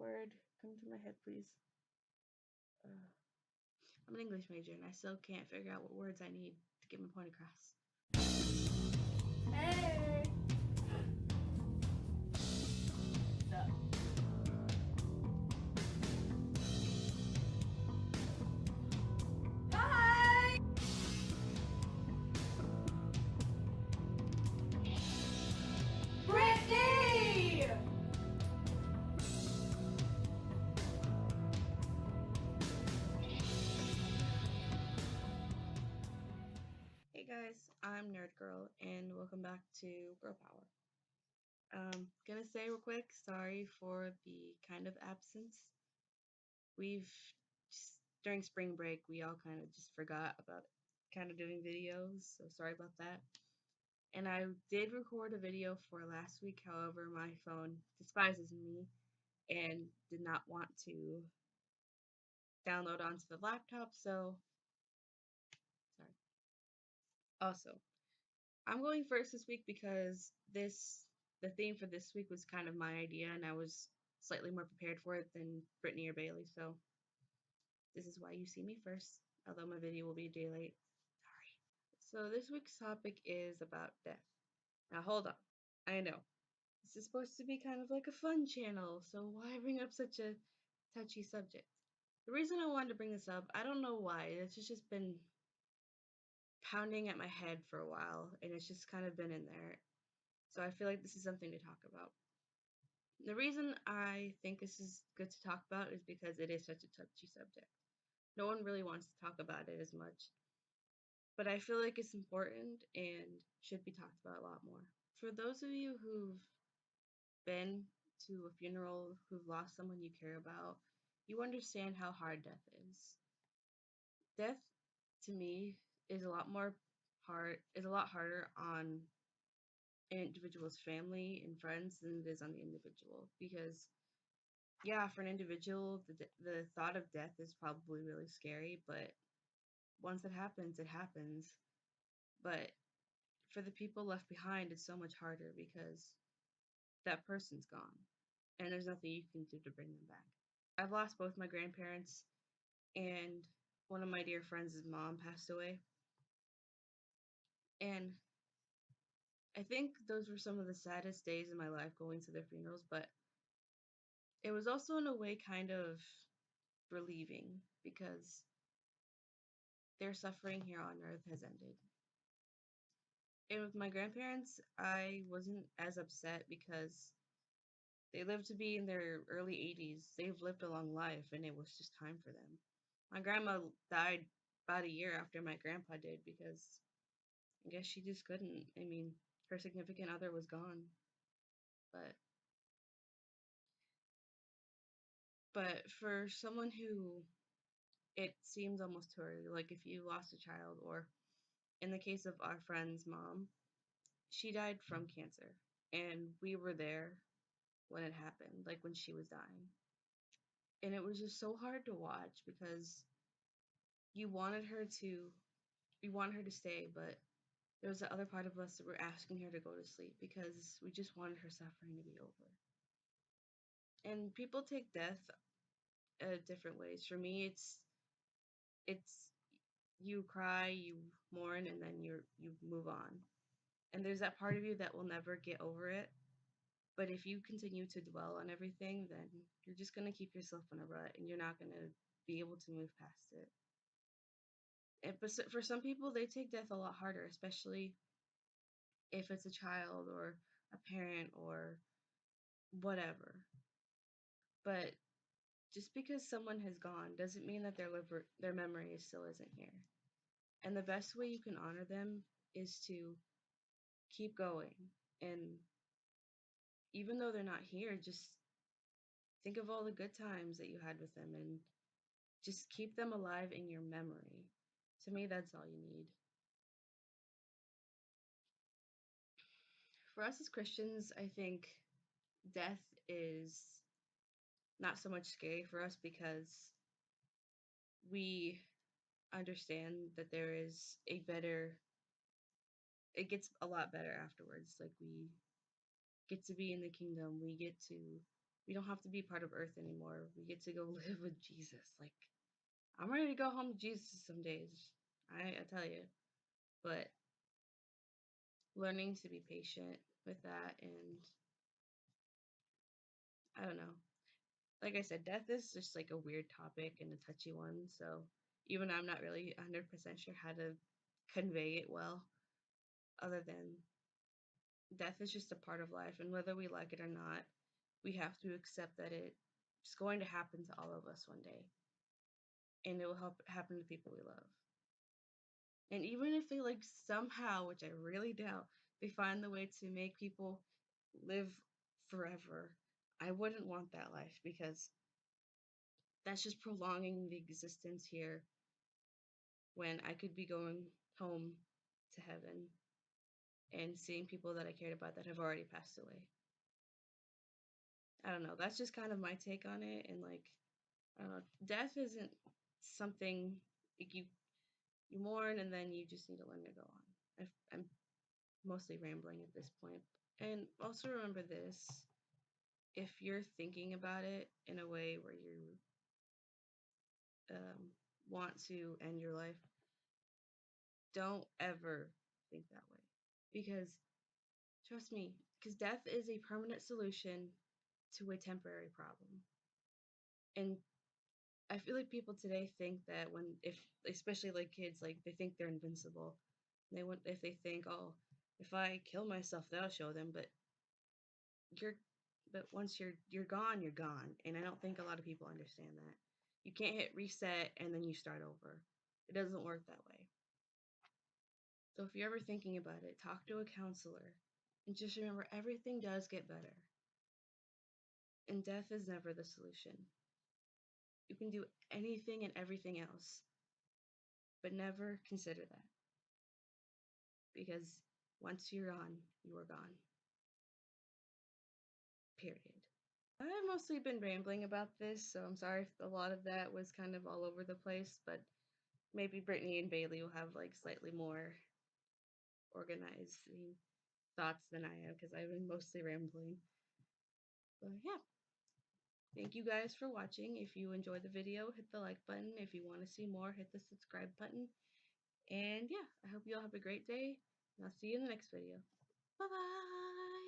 word come to my head, please? I'm an English major and I still can't figure out what words I need to get my point across. Hey! Hi! Brittany! Hey guys, I'm Nerd Girl and welcome back to Girl Power. Gonna say real quick, sorry for the kind of absence. We've just, during spring break, we all kind of just forgot about kind of doing videos, so sorry about that. And I did record a video for last week, however, my phone despises me and did not want to download onto the laptop, so sorry. Also, I'm going first this week because the theme for this week was kind of my idea and I was slightly more prepared for it than Brittany or Bailey, so this is why you see me first, although my video will be a day late. Sorry. So this week's topic is about death. Now hold on. I know. This is supposed to be kind of like a fun channel, so why bring up such a touchy subject? The reason I wanted to bring this up, I don't know why. It's just been pounding at my head for a while, and it's just kind of been in there. So I feel like this is something to talk about. The reason I think this is good to talk about is because it is such a touchy subject. No one really wants to talk about it as much, but I feel like it's important and should be talked about a lot more. For those of you who've been to a funeral, who've lost someone you care about, you understand how hard death is. Death, to me, is a lot harder on an individual's family and friends than it is on the individual, because yeah, for an individual, the thought of death is probably really scary, but once it happens. But for the people left behind, it's so much harder because that person's gone and there's nothing you can do to bring them back. I've lost both my grandparents, and one of my dear friends' mom passed away. And I think those were some of the saddest days in my life, going to their funerals, but it was also in a way kind of relieving because their suffering here on earth has ended. And with my grandparents, I wasn't as upset because they lived to be in their early 80s. They've lived a long life, and it was just time for them. My grandma died about a year after my grandpa did because I guess she just couldn't. I mean, her significant other was gone. But for someone who it seems almost too early, like if you lost a child, or in the case of our friend's mom, she died from cancer, and we were there when it happened, like when she was dying. And it was just so hard to watch because you wanted her to we wanted her to stay, but there was the other part of us that were asking her to go to sleep because we just wanted her suffering to be over. And people take death different ways. For me, it's you cry, you mourn, and then you move on. And there's that part of you that will never get over it. But if you continue to dwell on everything, then you're just gonna keep yourself in a rut, and you're not gonna be able to move past it. But for some people, they take death a lot harder, especially if it's a child or a parent or whatever. But just because someone has gone doesn't mean that their memory still isn't here. And the best way you can honor them is to keep going. And even though they're not here, just think of all the good times that you had with them and just keep them alive in your memory. To me, that's all you need. For us as Christians, I think death is not so much scary for us because we understand that there is it gets a lot better afterwards. Like we get to be in the kingdom, we get to We don't have to be part of Earth anymore. We get to go live with Jesus. Like, I'm ready to go home to Jesus some days. I tell you. But learning to be patient with that, and I don't know. Like I said, death is just like a weird topic and a touchy one. So even I'm not really 100% sure how to convey it well, other than death is just a part of life. And whether we like it or not, we have to accept that it's going to happen to all of us one day. And it will help happen to people we love. And even if they like somehow, which I really doubt, they find the way to make people live forever, I wouldn't want that life because that's just prolonging the existence here when I could be going home to heaven and seeing people that I cared about that have already passed away. I don't know. That's just kind of my take on it. And like, I don't know. Death isn't something like you mourn and then you just need to learn to go on. I'm mostly rambling at this point. And also remember this: if you're thinking about it in a way where you want to end your life, don't ever think that way. Because trust me, because death is a permanent solution to a temporary problem. And I feel like people today think that when, if, especially like kids, like they think they're invincible. They want, if they think, oh, if I kill myself, that'll show them. You're, but once you're gone, you're gone. And I don't think a lot of people understand that. You can't hit reset and then you start over. It doesn't work that way. So if you're ever thinking about it, talk to a counselor. And just remember, everything does get better. And death is never the solution. You can do anything and everything else, but never consider that. Because once you're gone, you are gone. Period. I've mostly been rambling about this, so I'm sorry if a lot of that was kind of all over the place, but maybe Brittany and Bailey will have like slightly more organized thoughts than I have because I've been mostly rambling. But yeah, thank you guys for watching. If you enjoyed the video, hit the like button. If you want to see more, hit the subscribe button. And yeah, I hope you all have a great day. And I'll see you in the next video. Bye bye.